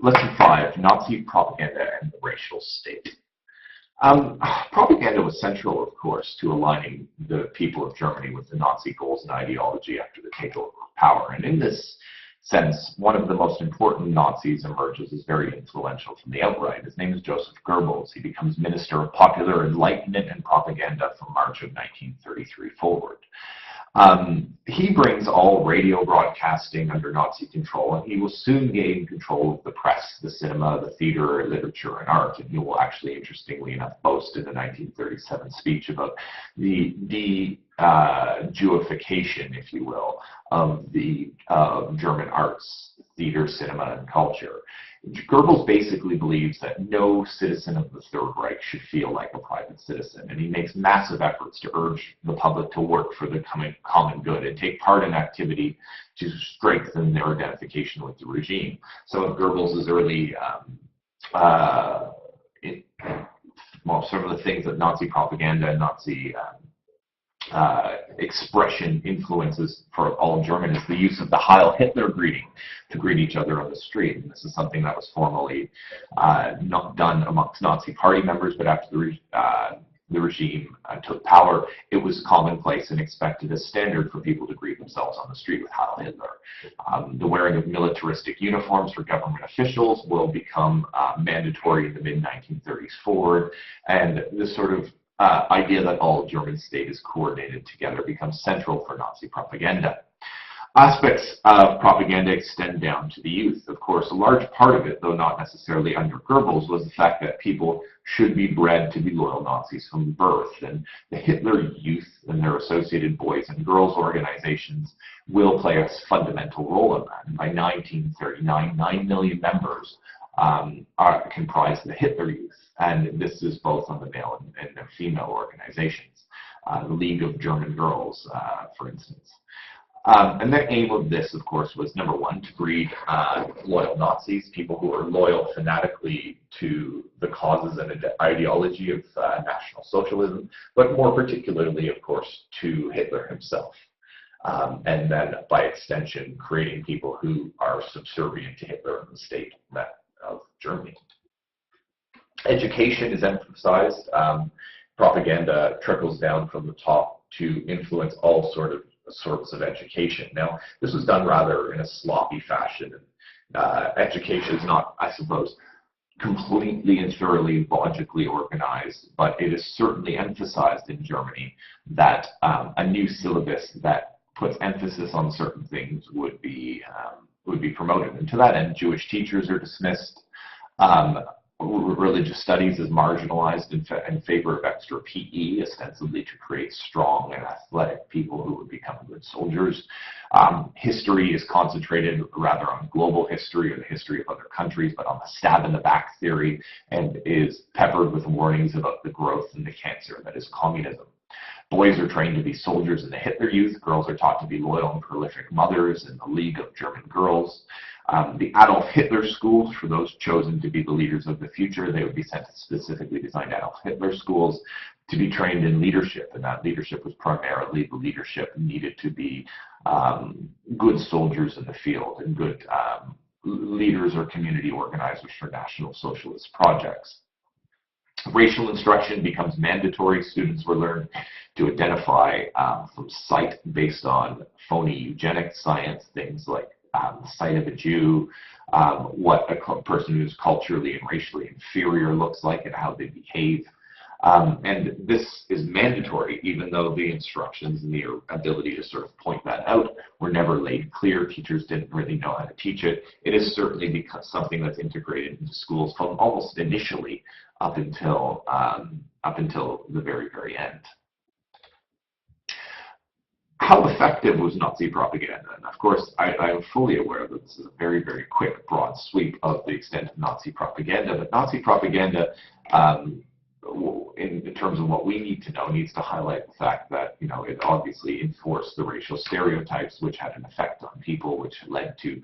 Lesson 5, Nazi propaganda and the racial state. Propaganda was central, of course, to aligning the people of Germany with the Nazi goals and ideology after the takeover of power. And in this sense, one of the most important Nazis emerges as very influential from the outright. His name is Joseph Goebbels. He becomes Minister of Popular Enlightenment and Propaganda from March of 1933 forward. He brings all radio broadcasting under Nazi control, and he will soon gain control of the press, the cinema, the theater, literature, and art. And he will actually, interestingly enough, boast in the 1937 speech about the Jewification, if you will, of the German arts, theater, cinema, and culture. Goebbels basically believes that no citizen of the Third Reich should feel like a private citizen, and he makes massive efforts to urge the public to work for the common good and take part in activity to strengthen their identification with the regime. Some of Goebbels' early, some of the things that Nazi propaganda and Nazi expression influences for all German is the use of the Heil Hitler greeting to greet each other on the street. And this is something that was formally not done amongst Nazi party members, but after the regime took power, it was commonplace and expected as standard for people to greet themselves on the street with Heil Hitler. The wearing of militaristic uniforms for government officials will become mandatory in the mid-1930s forward, and this sort of idea that all German state is coordinated together becomes central for Nazi propaganda. Aspects of propaganda extend down to the youth. Of course, a large part of it, though not necessarily under Goebbels, was the fact that people should be bred to be loyal Nazis from birth. And the Hitler Youth and their associated boys and girls organizations will play a fundamental role in that. And by 1939, 9 million members comprise the Hitler Youth. And this is both on the male and the female organizations. The League of German Girls, for instance. And the aim of this, of course, was number one, to breed loyal Nazis, people who are loyal fanatically to the causes and ideology of National Socialism, but more particularly, of course, to Hitler himself. And then, by extension, creating people who are subservient to Hitler and the state of Germany. Education is emphasized. Propaganda trickles down from the top to influence all sorts of education. Now, this was done rather in a sloppy fashion. Education is not, I suppose, completely and thoroughly logically organized, but it is certainly emphasized in Germany that a new syllabus that puts emphasis on certain things would be promoted. And to that end, Jewish teachers are dismissed. Religious studies is marginalized in favor of extra PE, ostensibly to create strong and athletic people who would become good soldiers. History is concentrated rather on global history or the history of other countries, but on the stab in the back theory, and is peppered with warnings about the growth and the cancer that is communism. Boys are trained to be soldiers in the Hitler Youth. Girls are taught to be loyal and prolific mothers in the League of German Girls. The Adolf Hitler schools, for those chosen to be the leaders of the future, they would be sent to specifically designed Adolf Hitler schools to be trained in leadership, and that leadership was primarily the leadership needed to be good soldiers in the field and good leaders or community organizers for National Socialist projects. Racial instruction becomes mandatory. Students were learned to identify from sight based on phony eugenics science, things like the sight of a Jew, what a person who's culturally and racially inferior looks like and how they behave. And this is mandatory, even though the instructions and the ability to sort of point that out were never laid clear. Teachers didn't really know how to teach it. It is certainly something that's integrated into schools from almost initially up until the very, very end. How effective was Nazi propaganda? And of course, I am fully aware that this is a very, very quick, broad sweep of the extent of Nazi propaganda, but Nazi propaganda, in terms of what we need to know, needs to highlight the fact that, it obviously enforced the racial stereotypes, which had an effect on people, which led to,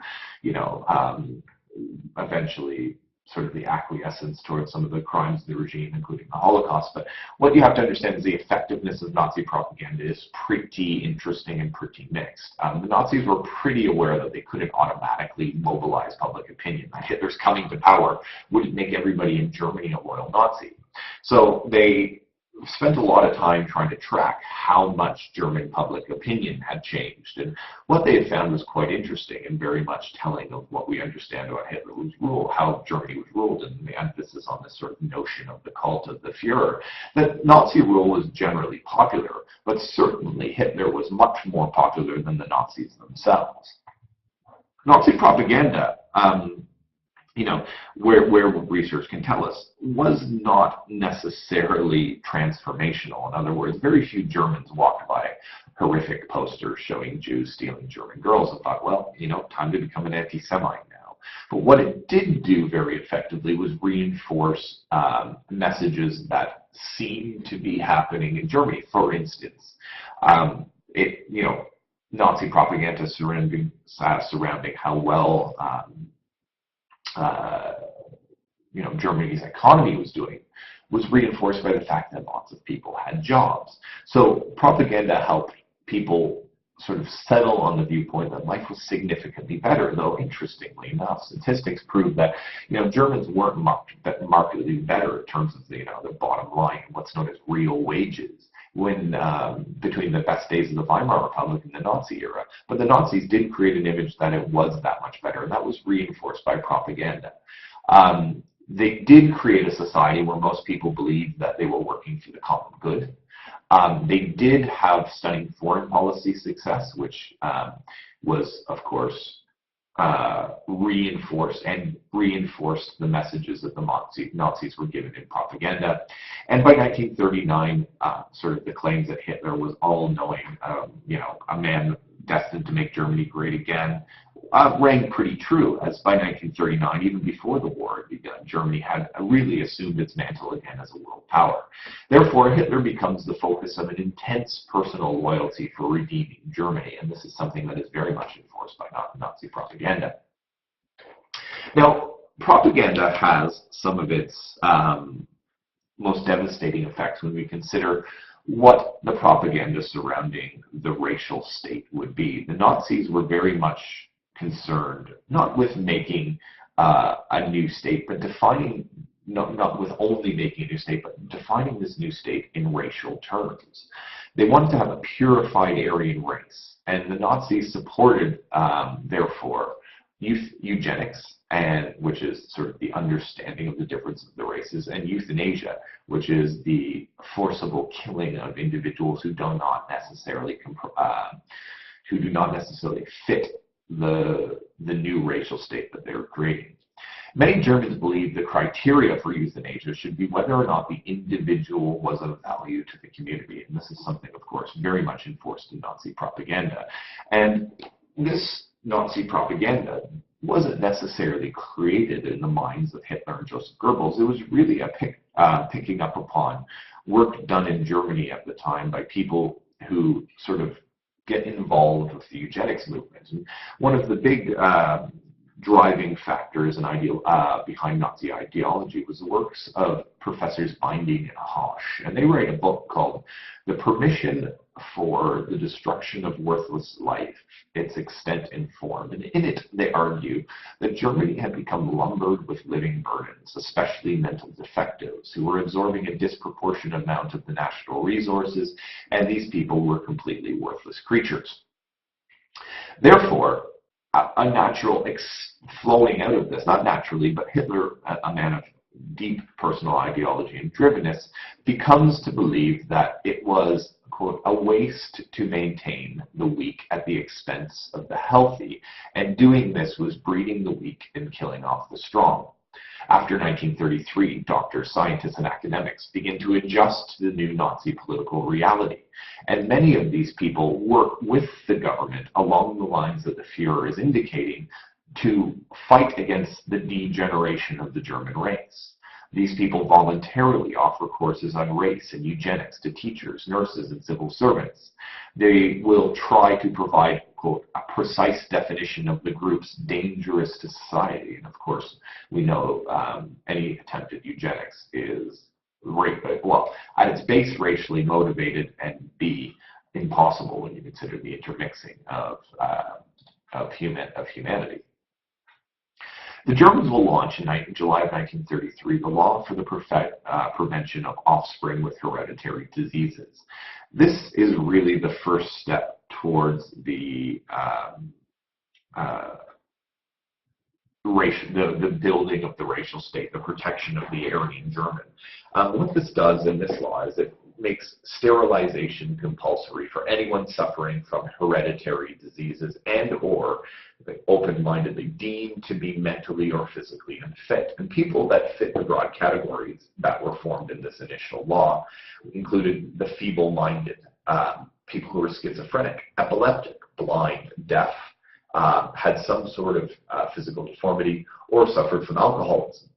eventually sort of the acquiescence towards some of the crimes of the regime, including the Holocaust. But what you have to understand is the effectiveness of Nazi propaganda is pretty interesting and pretty mixed. The Nazis were pretty aware that they couldn't automatically mobilize public opinion. That Hitler's coming to power wouldn't make everybody in Germany a loyal Nazi. So they spent a lot of time trying to track how much German public opinion had changed. And what they had found was quite interesting and very much telling of what we understand about Hitler's rule, how Germany was ruled, and the emphasis on this sort of notion of the cult of the Führer. That Nazi rule was generally popular, but certainly Hitler was much more popular than the Nazis themselves. Nazi propaganda, where research can tell us, was not necessarily transformational. In other words, very few Germans walked by horrific posters showing Jews stealing German girls and thought, well, time to become an anti-Semite now. But what it did do very effectively was reinforce messages that seemed to be happening in Germany. For instance, Nazi propaganda surrounding how well Germany's economy was doing was reinforced by the fact that lots of people had jobs. So propaganda helped people sort of settle on the viewpoint that life was significantly better, though interestingly enough, statistics prove that Germans weren't markedly better in terms of the bottom line, what's known as real wages, when between the best days of the Weimar Republic and the Nazi era. But the Nazis did create an image that it was that much better, and that was reinforced by propaganda. They did create a society where most people believed that they were working for the common good. They did have stunning foreign policy success, which was, of course, reinforced the messages that the Nazis were given in propaganda. And by 1939, sort of the claims that Hitler was all-knowing, a man destined to make Germany great again, rang pretty true, as by 1939, even before the war had begun, Germany had really assumed its mantle again as a world power. Therefore, Hitler becomes the focus of an intense personal loyalty for redeeming Germany, and this is something that is very much enforced by Nazi propaganda. Now, propaganda has some of its most devastating effects when we consider what the propaganda surrounding the racial state would be. The Nazis were very much concerned not with making a new state, but defining, not with only making a new state, but defining this new state in racial terms. They wanted to have a purified Aryan race, and the Nazis supported, therefore, eugenics, which is sort of the understanding of the difference of the races, and euthanasia, which is the forcible killing of individuals who do not necessarily fit the new racial state that they were creating. Many Germans believe the criteria for euthanasia should be whether or not the individual was of value to the community, and this is something, of course, very much enforced in Nazi propaganda. And this Nazi propaganda wasn't necessarily created in the minds of Hitler and Joseph Goebbels. It was really picking up upon work done in Germany at the time by people who sort of get involved with the eugenics movement. And one of the big driving factors and behind Nazi ideology was the works of Professors Binding and Hosch. And they write a book called The Permission for the Destruction of Worthless Life, Its Extent and Form. And in it, they argue that Germany had become lumbered with living burdens, especially mental defectives, who were absorbing a disproportionate amount of the national resources, and these people were completely worthless creatures. Therefore, a natural flowing out of this, not naturally, but Hitler, a man of deep personal ideology and drivenness, becomes to believe that it was, quote, a waste to maintain the weak at the expense of the healthy, and doing this was breeding the weak and killing off the strong. After 1933, doctors, scientists, and academics begin to adjust to the new Nazi political reality. And many of these people work with the government along the lines that the Führer is indicating to fight against the degeneration of the German race. These people voluntarily offer courses on race and eugenics to teachers, nurses, and civil servants. They will try to provide quote, a precise definition of the groups dangerous to society. And of course, we know any attempt at eugenics is, well, at its base, racially motivated, and B, impossible when you consider the intermixing of humanity. The Germans will launch in July of 1933 the law for the prevention of offspring with hereditary diseases. This is really the first step towards the building of the racial state, the protection of the Aryan German. What this does in this law is it makes sterilization compulsory for anyone suffering from hereditary diseases and or open-mindedly deemed to be mentally or physically unfit. And people that fit the broad categories that were formed in this initial law included the feeble-minded, people who were schizophrenic, epileptic, blind, deaf, had some sort of physical deformity, or suffered from alcoholism.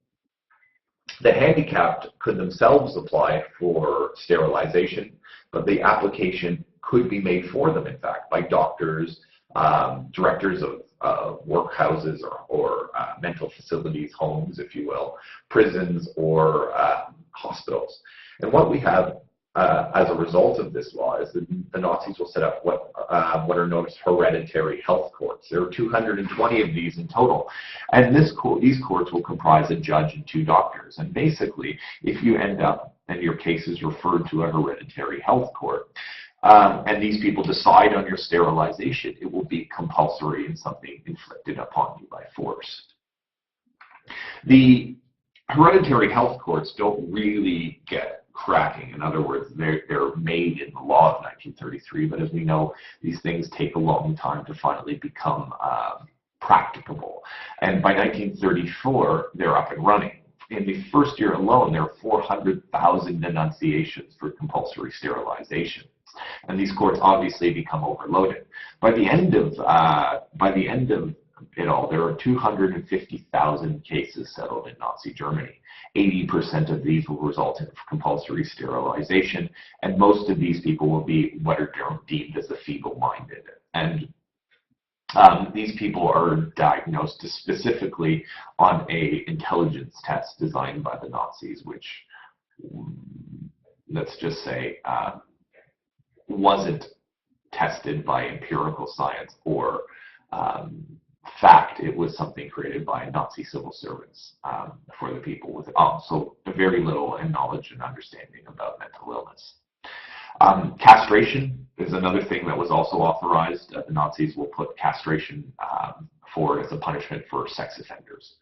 The handicapped could themselves apply for sterilization, but the application could be made for them, in fact, by doctors, directors of workhouses or mental facilities, homes, if you will, prisons, or hospitals. And what we have as a result of this law is that the Nazis will set up what are known as hereditary health courts. There are 220 of these in total. And these courts will comprise a judge and 2 doctors. And basically, if you end up and your case is referred to a hereditary health court, and these people decide on your sterilization, it will be compulsory and something inflicted upon you by force. The hereditary health courts don't really get cracking. In other words, they're made in the law of 1933, but as we know, these things take a long time to finally become practicable. And by 1934, they're up and running. In the first year alone, there are 400,000 denunciations for compulsory sterilization. And these courts obviously become overloaded. By the end of it all, there are 250,000 cases settled in Nazi Germany. 80% of these will result in compulsory sterilization, and most of these people will be what are deemed as the feeble-minded. And these people are diagnosed specifically on an intelligence test designed by the Nazis, which, let's just say, wasn't tested by empirical science or fact. It was something created by Nazi civil servants for the people with also very little knowledge and understanding about mental illness. Castration is another thing that was also authorized. The Nazis will put castration forward as a punishment for sex offenders.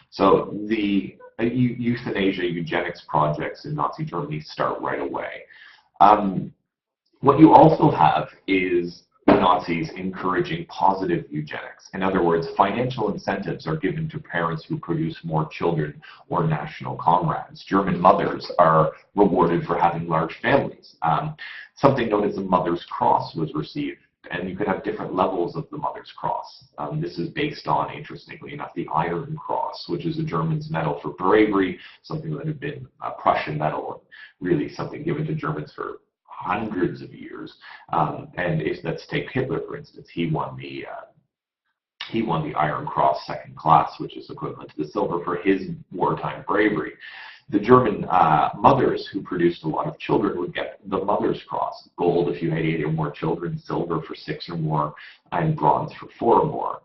So the euthanasia, eugenics projects in Nazi Germany start right away. What you also have is the Nazis encouraging positive eugenics. In other words, financial incentives are given to parents who produce more children or national comrades. German mothers are rewarded for having large families. Something known as the Mother's Cross was received, and you could have different levels of the Mother's Cross. This is based on, interestingly enough, the Iron Cross, which is a German's medal for bravery, something that had been a Prussian medal, and really something given to Germans for hundreds of years. And let's take Hitler, for instance. He won the Iron Cross second class, which is equivalent to the silver, for his wartime bravery. The German mothers who produced a lot of children would get the Mother's Cross: gold if you had 8 or more children, silver for 6 or more, and bronze for 4 or more.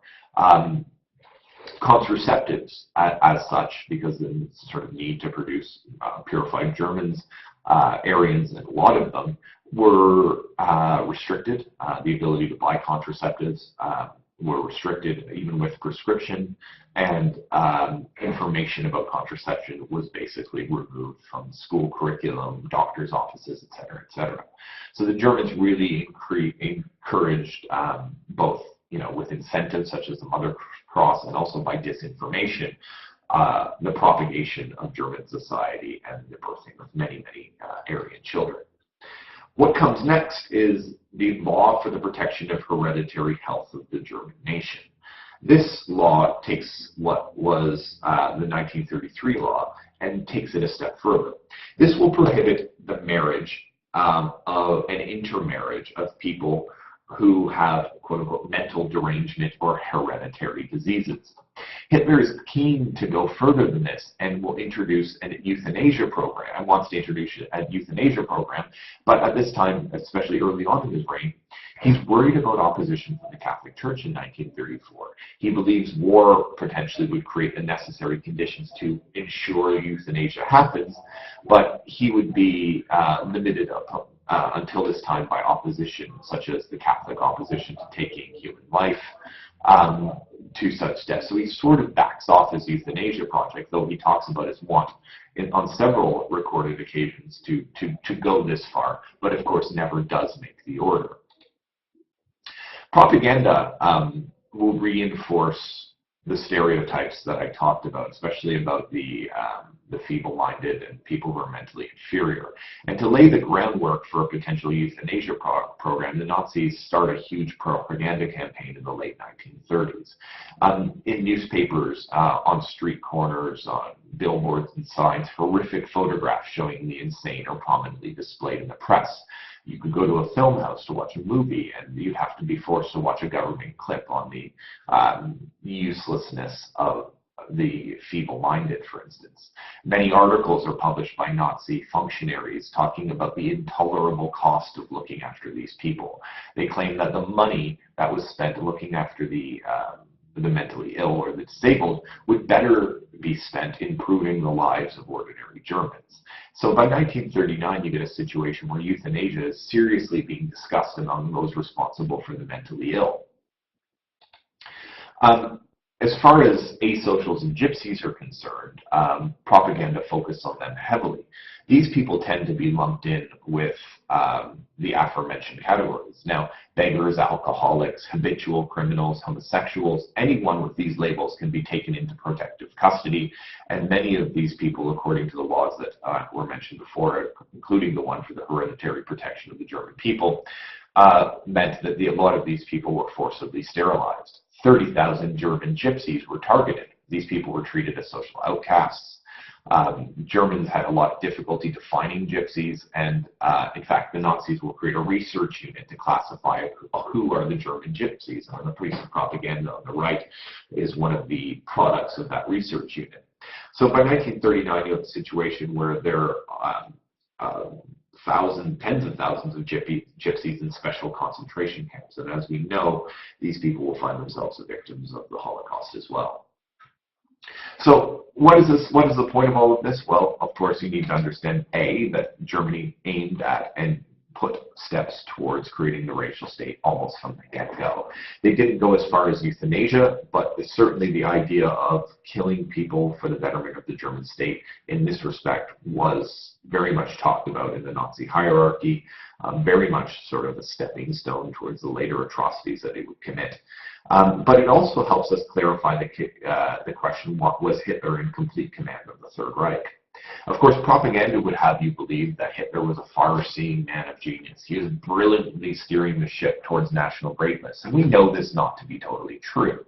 Contraceptives, as such, because of the sort of need to produce purified Germans, Aryans, and a lot of them were restricted. The ability to buy contraceptives were restricted, even with prescription, and information about contraception was basically removed from school curriculum, doctors' offices, et cetera, et cetera. So the Germans really encouraged both, with incentives such as the Mother Cross and also by disinformation, the propagation of German society and the birthing of many, many Aryan children. What comes next is the law for the protection of hereditary health of the German nation. This law takes what was the 1933 law and takes it a step further. This will prohibit the marriage of an intermarriage of people who have, quote unquote, mental derangement or hereditary diseases. Hitler is keen to go further than this and will introduce a euthanasia program, and wants to introduce a euthanasia program, but at this time, especially early on in his reign, he's worried about opposition from the Catholic Church in 1934. He believes war potentially would create the necessary conditions to ensure euthanasia happens, but he would be limited until this time by opposition, such as the Catholic opposition to taking human life, to such death. So he sort of backs off his euthanasia project, though he talks about his want on several recorded occasions to go this far, but of course never does make the order. Propaganda will reinforce the stereotypes that I talked about, especially about the feeble-minded and people who are mentally inferior. And to lay the groundwork for a potential euthanasia program, the Nazis start a huge propaganda campaign in the late 1930s. In newspapers, on street corners, on billboards and signs, horrific photographs showing the insane are prominently displayed in the press. You could go to a film house to watch a movie, and you'd have to be forced to watch a government clip on the uselessness of the feeble-minded, for instance. Many articles are published by Nazi functionaries talking about the intolerable cost of looking after these people. They claim that the money that was spent looking after the mentally ill or the disabled would better be spent improving the lives of ordinary Germans. So by 1939, you get a situation where euthanasia is seriously being discussed among those responsible for the mentally ill. As far as asocials and gypsies are concerned, propaganda focused on them heavily. These people tend to be lumped in with the aforementioned categories. Now, beggars, alcoholics, habitual criminals, homosexuals, anyone with these labels can be taken into protective custody, and many of these people, according to the laws that were mentioned before, including the one for the hereditary protection of the German people, meant that a lot of these people were forcibly sterilized. 30,000 German gypsies were targeted. These people were treated as social outcasts. Germans had a lot of difficulty defining gypsies, and in fact, the Nazis will create a research unit to classify who are the German gypsies. And the piece of propaganda on the right is one of the products of that research unit. So by 1939, you have a situation where there are tens of thousands of gypsies in special concentration camps. And as we know, these people will find themselves the victims of the Holocaust as well. So what is the point of all of this? Well, of course, you need to understand, A, that Germany aimed at and put steps towards creating the racial state almost from the get-go. They didn't go as far as euthanasia, but certainly the idea of killing people for the betterment of the German state in this respect was very much talked about in the Nazi hierarchy, very much sort of a stepping stone towards the later atrocities that they would commit. But it also helps us clarify the question, what was Hitler in complete command of the Third Reich? Of course, propaganda would have you believe that Hitler was a far-seeing man of genius. He was brilliantly steering the ship towards national greatness, and we know this not to be totally true.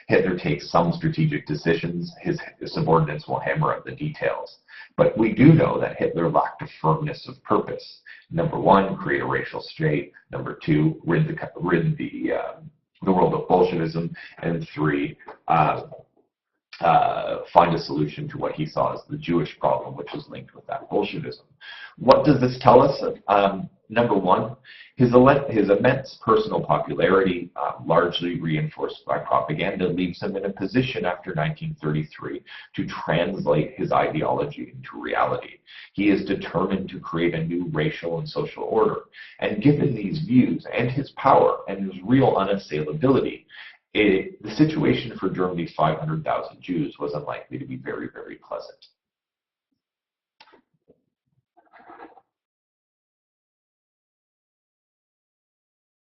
Hitler takes some strategic decisions. His subordinates will hammer out the details. But we do know that Hitler lacked a firmness of purpose. Number one, create a racial state. Number two, rid the world of Bolshevism. And three, find a solution to what he saw as the Jewish problem, which is linked with that Bolshevism. What does this tell us? Number one, his immense personal popularity, largely reinforced by propaganda, leaves him in a position after 1933 to translate his ideology into reality. He is determined to create a new racial and social order. And given these views and his power and his real unassailability, the situation for Germany's 500,000 Jews was unlikely to be very, very pleasant.